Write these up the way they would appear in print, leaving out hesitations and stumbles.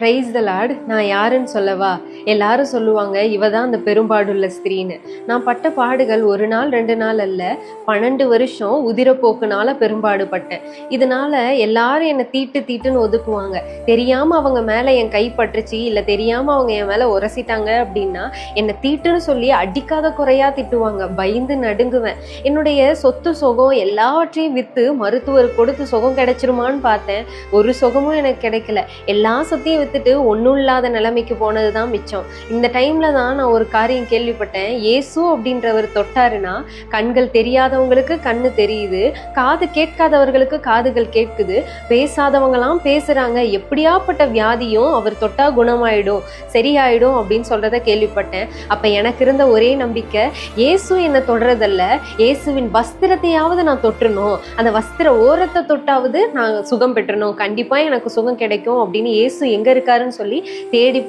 Praise the Lord. நான் யாருன்னு சொல்லவா? எல்லாரும் சொல்லுவாங்க, இவ தான் அந்த பெரும்பாடுள்ள ஸ்திரீன்னு. நான் பட்ட பாடுகள் ஒரு நாள் 2 நாள் அல்ல, 12 வருஷம் உதிரப்போக்குனால பெரும்பாடுபட்டேன். இதனால எல்லாரும் என்னை தீட்டுன்னு ஒதுக்குவாங்க. தெரியாம அவங்க மேல என் கை பட்டுருச்சு, இல்லை தெரியாம அவங்க என் மேல உரசிட்டாங்க அப்படின்னா என்னை தீட்டுன்னு சொல்லி அடிக்காத குறையா திட்டுவாங்க. பயந்து நடுங்குவேன். என்னுடைய சொத்து சுகம் எல்லாவற்றையும் வித்து மருத்துவர் கொடுத்து சுகம் கிடைச்சிருமான்னு பார்த்தேன். ஒரு சுகமும் எனக்கு கிடைக்கல. எல்லா சொத்தையும் வித்துட்டு ஒன்றும் இல்லாத நிலைமைக்கு போனதுதான் மிச்சம். இந்த டைம்ல தான் நான் ஒரு காரியம் கேள்விப்பட்டேன். இயேசு அப்படின்றவர் தொட்டாருன்னா கண்கள் தெரியாதவங்களுக்கு கண்ணு தெரியுது, காது கேட்காதவர்களுக்கு காதுகள் கேட்குது, பேசாதவங்கலாம் பேசுறாங்க, எப்படியாப்பட்ட வியாதியும் அவர் தொட்டா குணமாயிடும், சரியாயிடும் அப்படின்னு சொல்றத கேள்விப்பட்டேன். அப்ப எனக்கு இருந்த ஒரே நம்பிக்கை, இயேசு என்னை தொடுறதல்ல, இயேசுவின் வஸ்திரத்தையாவது நான் தொட்டுறணும், அந்த வஸ்திர ஓரத்தை தொட்டாவது நான் சுகம் பெற்றணும், கண்டிப்பா எனக்கு சுகம் கிடைக்கும் அப்படின்னு இயேசு எங்க இருக்காருன்னு சொல்லி தேடி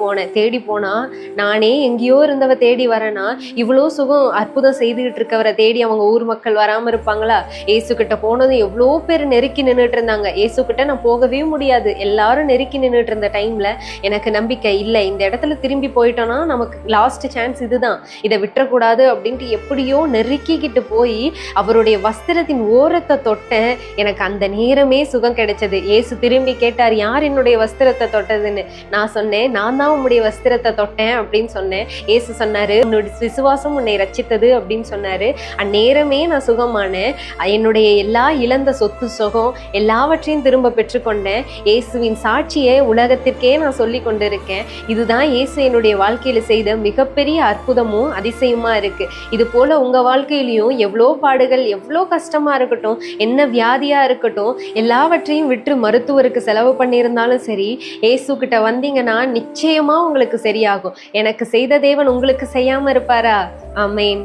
போனா நானே எங்கேயோ இருந்தவ தேடி வரேன்னா இவ்வளோ சுகம் அற்புதம் செய்துகிட்டு இருக்கவரை தேடி அவங்க ஊர் மக்கள் வராம இருப்பாங்களா? ஏசு கிட்ட போனதும் எவ்வளோ பேர் நெருக்கி நின்றுட்டு இருந்தாங்க. ஏசு கிட்ட நான் போகவே முடியாது, எல்லாரும் நெருக்கி நின்றுட்டு இருந்த டைம்ல எனக்கு நம்பிக்கை இல்லை, இந்த இடத்துல திரும்பி போயிட்டோம்னா நமக்கு லாஸ்ட் சான்ஸ் இதுதான், இதை விட்டுறக்கூடாது அப்படின்ட்டு எப்படியோ நெருக்கிக்கிட்டு போய் அவருடைய வஸ்திரத்தின் ஓரத்தை தொட்டேன். எனக்கு அந்த நேரமே சுகம் கிடைச்சது. ஏசு திரும்பி கேட்டார், யார் என்னுடைய வஸ்திரத்தை தொட்டதுன்னு. நான் சொன்னேன், நான் தான் உன்னுடைய வஸ்திரத்தை தொட்டேன் அப்படின்னு சொன்னேன். ஏசு சொன்னாரு, உன்னுடைய விசுவாசம் உன்னை ரட்சித்தது அப்படின்னு சொன்னாரு. அந்நேரமே நான் சுகமானேன். என்னுடைய எல்லா இழந்த சொத்து சுகம் எல்லாவற்றையும் திரும்ப பெற்றுக்கொண்டேன். இயேசுவின் சாட்சியை உலகத்திற்கே நான் சொல்லி கொண்டிருக்கேன். இதுதான் இயேசு என்னுடைய வாழ்க்கையில செய்த மிகப்பெரிய அற்புதமும் அதிசயமா இருக்கு. இது போல உங்க வாழ்க்கையிலையும் எவ்வளோ பாடுகள், எவ்வளோ கஷ்டமா இருக்கட்டும், என்ன வியாதியா இருக்கட்டும், எல்லாவற்றையும் விட்டு மருத்துவருக்கு செலவு பண்ணியிருந்தாலும் சரி, இயேசு கிட்ட வந்தீங்கன்னா நிச்சயமா உங்களுக்கு சரியாகும். எனக்கு செய்த தேவன் உங்களுக்கு செய்யாம இருப்பாரா? ஆமென்.